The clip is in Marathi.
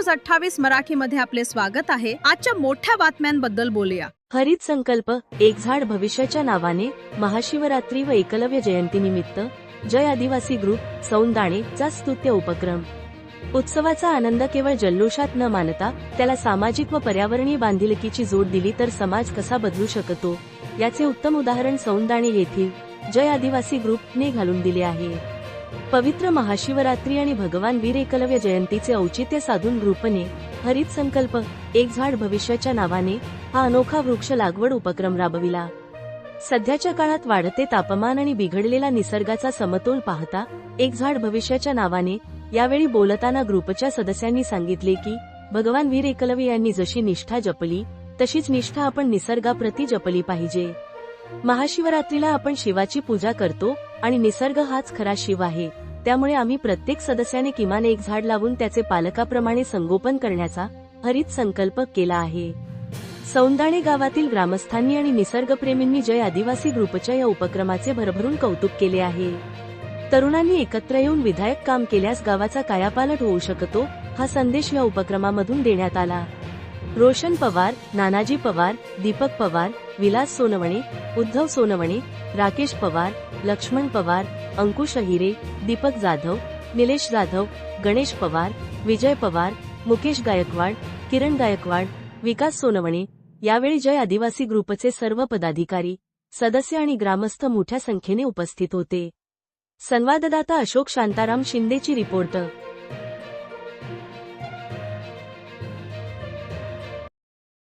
न्यूज 28 मराठीमध्ये आपले स्वागत आहे। आजच्या मोठ्या बातम्यांबद्दल बोलूया। हरित संकल्प एक झाड भविष्याच्या नावाने महाशिवरात्री व एकलव्य जयंतीनिमित्त जय आदिवासी ग्रुप सौंदाणे चा स्तुत्य उपक्रम। उत्सवाचा आनंद केवळ जल्लोषात न मानता त्याला सामाजिक व पर्यावरणीय बांधिलकीची जोड दिली तर समाज कसा बदलू शकतो याचे उत्तम उदाहरण सौंदाणे येथील जय आदिवासी ग्रुपने घालून दिले आहे। पवित्र महाशिवरात्री आणि भगवान वीर एकलव्य जयंतीचे औचित्य साधून ग्रुपने हरित संकल्प एक झाड भविष्याच्या नावाने हा अनोखा वृक्ष लागवड उपक्रम राबविला। सध्याच्या काळात वाढते तापमान आणि बिघडलेला निसर्गाचा समतोल पाहता एक झाड भविष्याच्या नावाने यावेळी बोलताना ग्रुपच्या सदस्यांनी सांगितले की भगवान वीर एकलव्य यांनी जशी निष्ठा जपली तशीच निष्ठा आपण निसर्गाप्रती जपली पाहिजे। महाशिवरात्रीला आपण शिवाची पूजा करतो आणि निसर्ग हाच खरा शिव आहे, त्यामुळे आम्ही प्रत्येक सदस्याने किमान एक झाड लावून त्याचे पालकाप्रमाणे संगोपन करण्याचा हरित संकल्प केला आहे। सौंदाणे गावातील ग्रामस्थांनी आणि निसर्गप्रेमींनी जय आदिवासी ग्रुपच्या या उपक्रमाचे भरभरून कौतुक केले आहे। तरुणांनी एकत्र येऊन विधायक काम केल्यास गावाचा कायापालट होऊ शकतो, हा संदेश या उपक्रमामधून देण्यात आला। रोशन पवार, नानाजी पवार, दीपक पवार, विलास सोनवणे, उद्धव सोनवणे, राकेश पवार, लक्ष्मण पवार, अंकुश अहिरे, दीपक जाधव, निलेश जाधव, गणेश पवार, विजय पवार, मुकेश गायकवाड, किरण गायकवाड, विकास सोनवणे यावेळी जय आदिवासी ग्रुपचे सर्व पदाधिकारी, सदस्य आणि ग्रामस्थ मोठ्या संख्येने उपस्थित होते। संवाददाता अशोक शांताराम शिंदेची रिपोर्ट।